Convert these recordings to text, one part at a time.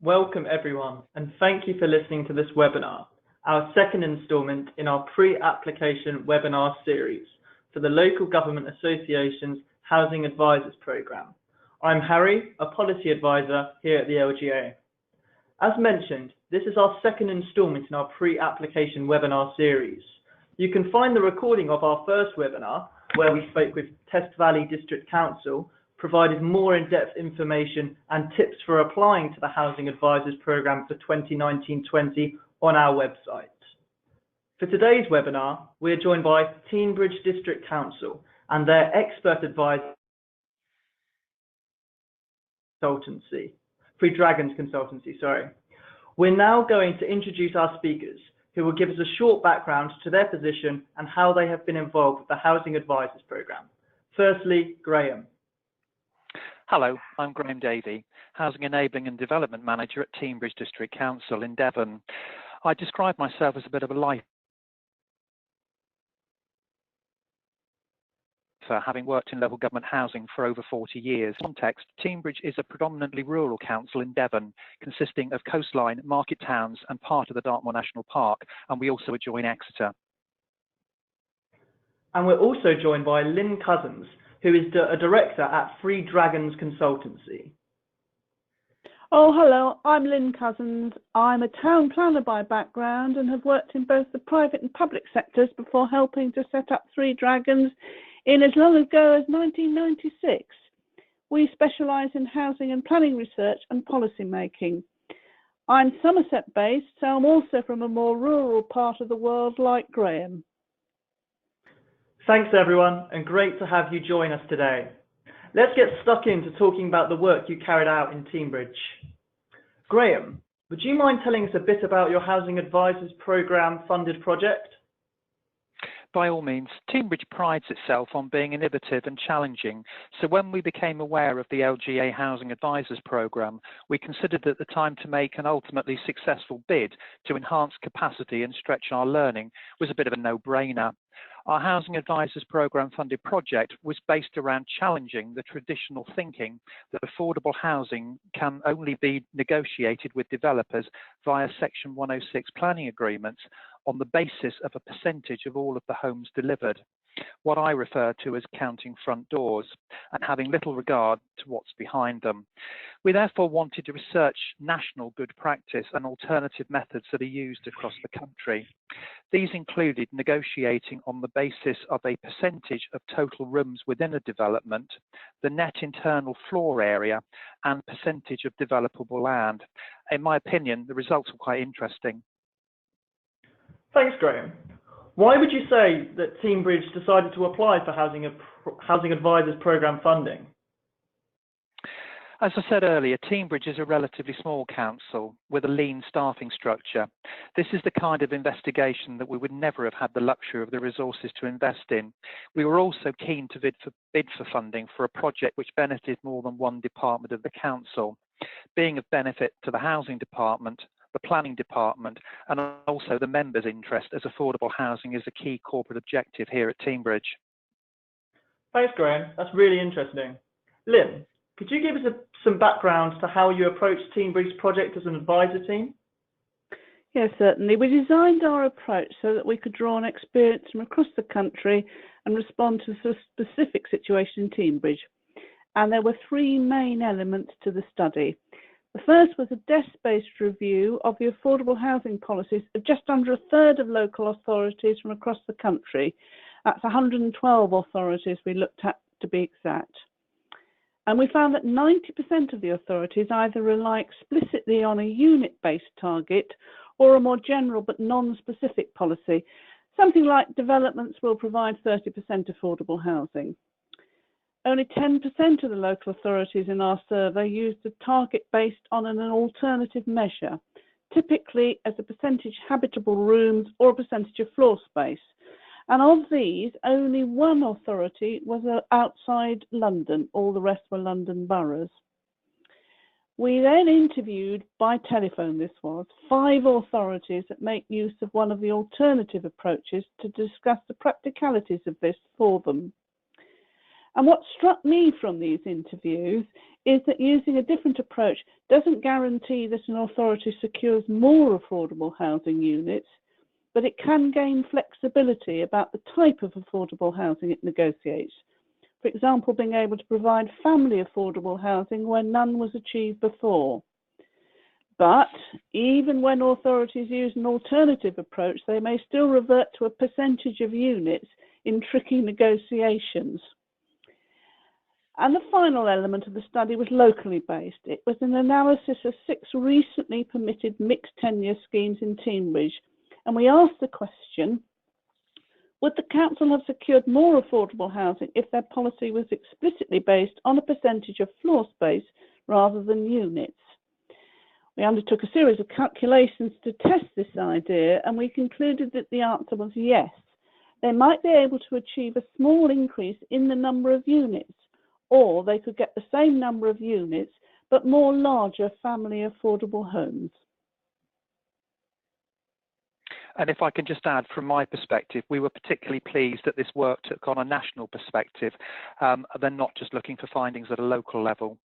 Welcome everyone, and thank you for listening to this webinar, our second instalment in our pre-application webinar series for the Local Government Association's Housing Advisors Programme. I'm Harry, a Policy Advisor here at the LGA. As mentioned, this is our second instalment in our pre-application webinar series. You can find the recording of our first webinar, where we spoke with Teignbridge District Council, provided more in-depth information and tips for applying to the Housing Advisors Programme for 2019-20 on our website. For today's webinar, we are joined by Teignbridge District Council and their expert advisor Consultancy, Three Dragons Consultancy, sorry. We're now going to introduce our speakers, who will give us a short background to their position and how they have been involved with the Housing Advisors Programme. Firstly, Graham. Hello, I'm Graham Davey, Housing Enabling and Development Manager at Teignbridge District Council in Devon. I describe myself as a bit of a lifer, having worked in local government housing for over 40 years. Context, Teignbridge is a predominantly rural council in Devon, consisting of coastline, market towns and part of the Dartmoor National Park, and we also adjoin Exeter. And we're also joined by Lynn Cousins, who is a director at Three Dragons Consultancy. Oh, hello, I'm Lynn Cousins. I'm a town planner by background and have worked in both the private and public sectors before helping to set up Three Dragons in as long ago as 1996. We specialise in housing and planning research and policy making. I'm Somerset based, so I'm also from a more rural part of the world like Graham. Thanks everyone, and great to have you join us today. Let's get stuck into talking about the work you carried out in Teignbridge. Graham, would you mind telling us a bit about your Housing Advisors Programme funded project? By all means, Teignbridge prides itself on being innovative and challenging, so when we became aware of the LGA Housing Advisors Programme, we considered it the time to make an ultimately successful bid to enhance capacity and stretch our learning was a bit of a no-brainer. Our Housing Advisors Programme funded project was based around challenging the traditional thinking that affordable housing can only be negotiated with developers via Section 106 planning agreements on the basis of a percentage of all of the homes delivered, what I refer to as counting front doors, and having little regard to what's behind them. We therefore wanted to research national good practice and alternative methods that are used across the country. These included negotiating on the basis of a percentage of total rooms within a development, the net internal floor area, and percentage of developable land. In my opinion, the results were quite interesting. Thanks, Graham. Why would you say that Teignbridge decided to apply for Housing Advisors Programme funding? As I said earlier, Teignbridge is a relatively small council with a lean staffing structure. This is the kind of investigation that we would never have had the luxury of the resources to invest in. We were also keen to bid for funding for a project which benefited more than one department of the council, being of benefit to the housing department, the planning department, and also the members' interest, as affordable housing is a key corporate objective here at Teignbridge. Thanks, Graham. That's really interesting. Lynn, could you give us some background to how you approached Teignbridge's project as an advisor team? Yes, certainly. We designed our approach so that we could draw on experience from across the country and respond to a specific situation in Teignbridge. And there were three main elements to the study. The first was a desk-based review of the affordable housing policies of just under a third of local authorities from across the country. That's 112 authorities we looked at, to be exact. And we found that 90% of the authorities either rely explicitly on a unit-based target or a more general but non-specific policy, something like developments will provide 30% affordable housing. Only 10% of the local authorities in our survey used a target based on an alternative measure, typically as a percentage habitable rooms or a percentage of floor space. And of these, only one authority was outside London. All the rest were London boroughs. We then interviewed, by telephone this was, 5 authorities that make use of one of the alternative approaches to discuss the practicalities of this for them. And what struck me from these interviews is that using a different approach doesn't guarantee that an authority secures more affordable housing units, but it can gain flexibility about the type of affordable housing it negotiates. For example, being able to provide family affordable housing where none was achieved before. But even when authorities use an alternative approach, they may still revert to a percentage of units in tricky negotiations. And the final element of the study was locally based. It was an analysis of 6 recently permitted mixed tenure schemes in Teignbridge. And we asked the question, would the council have secured more affordable housing if their policy was explicitly based on a percentage of floor space rather than units? We undertook a series of calculations to test this idea, and we concluded that the answer was yes. They might be able to achieve a small increase in the number of units, or they could get the same number of units, but more larger family affordable homes. And if I can just add, from my perspective, we were particularly pleased that this work took on a national perspective, than not just looking for findings at a local level.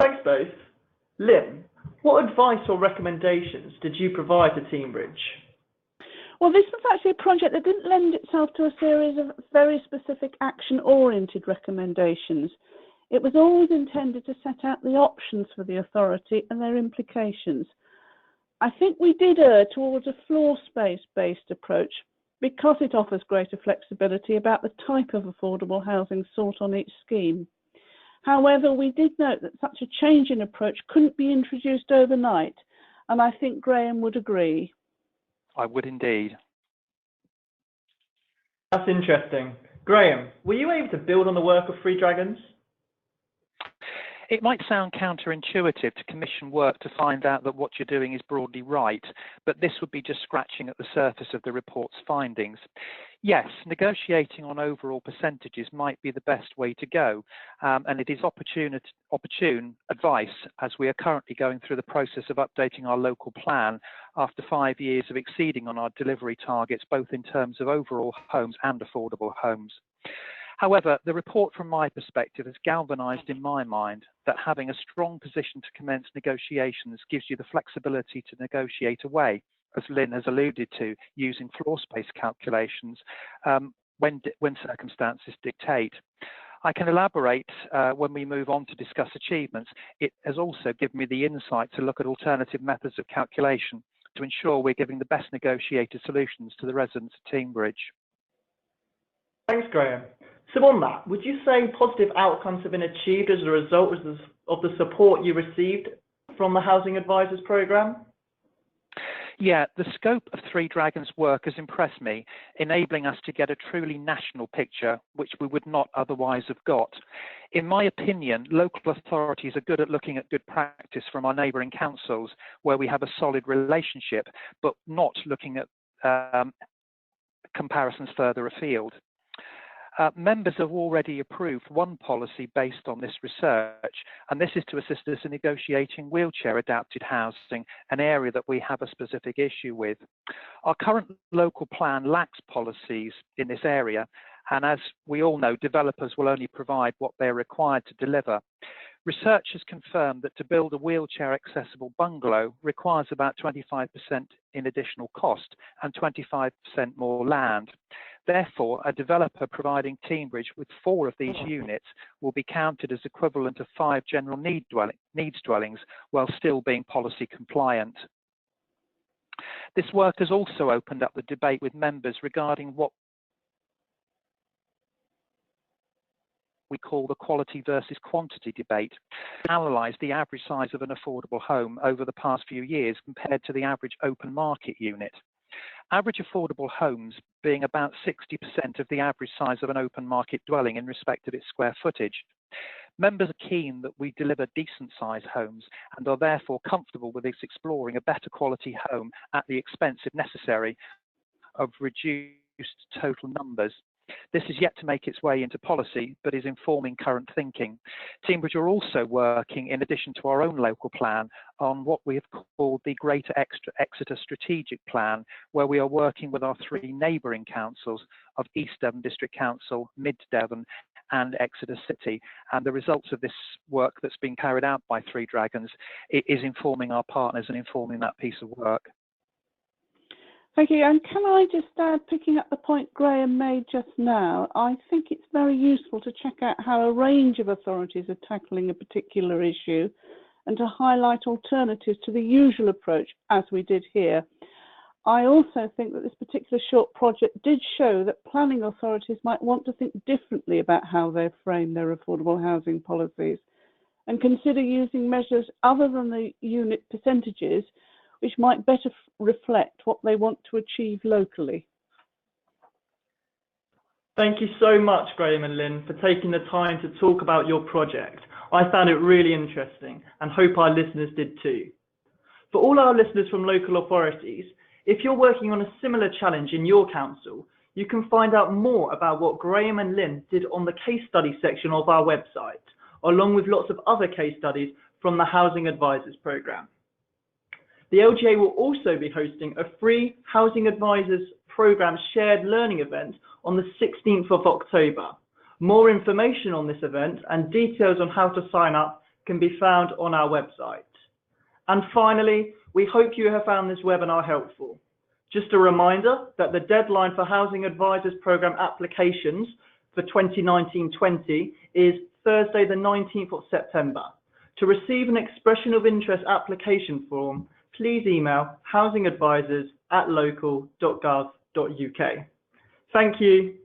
Thanks both. Lynn, what advice or recommendations did you provide to Teignbridge? Well, this was actually a project that didn't lend itself to a series of very specific action-oriented recommendations. It was always intended to set out the options for the authority and their implications. I think we did err towards a floor space-based approach because it offers greater flexibility about the type of affordable housing sought on each scheme. However, we did note that such a change in approach couldn't be introduced overnight, and I think Graham would agree. I would indeed. That's interesting. Graham, were you able to build on the work of Three Dragons? It might sound counterintuitive to commission work to find out that what you're doing is broadly right, but this would be just scratching at the surface of the report's findings. Yes, negotiating on overall percentages might be the best way to go, and it is opportune advice as we are currently going through the process of updating our local plan after 5 years of exceeding on our delivery targets, both in terms of overall homes and affordable homes. However, the report from my perspective has galvanised in my mind that having a strong position to commence negotiations gives you the flexibility to negotiate away, as Lynn has alluded to, using floor space calculations when circumstances dictate. I can elaborate when we move on to discuss achievements. It has also given me the insight to look at alternative methods of calculation to ensure we're giving the best negotiated solutions to the residents of Teignbridge. Thanks, Graham. So on that, would you say positive outcomes have been achieved as a result of the support you received from the Housing Advisors Programme? Yeah, the scope of Three Dragons' work has impressed me, enabling us to get a truly national picture, which we would not otherwise have got. In my opinion, local authorities are good at looking at good practice from our neighbouring councils, where we have a solid relationship, but not looking at comparisons further afield. Members have already approved one policy based on this research, and this is to assist us in negotiating wheelchair adapted housing, an area that we have a specific issue with. Our current local plan lacks policies in this area, and as we all know, developers will only provide what they're required to deliver. Research has confirmed that to build a wheelchair accessible bungalow requires about 25% in additional cost and 25% more land. Therefore, a developer providing Teignbridge with 4 of these units will be counted as equivalent of 5 general needs dwellings while still being policy compliant. This work has also opened up the debate with members regarding what we call the quality versus quantity debate. Analyse the average size of an affordable home over the past few years compared to the average open market unit. Average affordable homes being about 60% of the average size of an open market dwelling in respect of its square footage. Members are keen that we deliver decent sized homes and are therefore comfortable with us exploring a better quality home at the expense, if necessary, of reduced total numbers. This is yet to make its way into policy, but is informing current thinking. Teignbridge are also working, in addition to our own local plan, on what we have called the Greater Exeter Strategic Plan, where we are working with our 3 neighbouring councils of East Devon District Council, Mid Devon and Exeter City. And the results of this work that's been carried out by Three Dragons is informing our partners and informing that piece of work. Thank you. And can I just add, picking up the point Graham made just now, I think it's very useful to check out how a range of authorities are tackling a particular issue and to highlight alternatives to the usual approach, as we did here. I also think that this particular short project did show that planning authorities might want to think differently about how they frame their affordable housing policies and consider using measures other than the unit percentages, which might better reflect what they want to achieve locally. Thank you so much, Graham and Lynn, for taking the time to talk about your project. I found it really interesting and hope our listeners did too. For all our listeners from local authorities, if you're working on a similar challenge in your council, you can find out more about what Graham and Lynn did on the case study section of our website, along with lots of other case studies from the Housing Advisors Programme. The LGA will also be hosting a free Housing Advisors Programme shared learning event on the 16th of October. More information on this event and details on how to sign up can be found on our website. And finally, we hope you have found this webinar helpful. Just a reminder that the deadline for Housing Advisors Programme applications for 2019-20 is Thursday the 19th of September. To receive an expression of interest application form, please email housingadvisors@local.gov.uk. Thank you.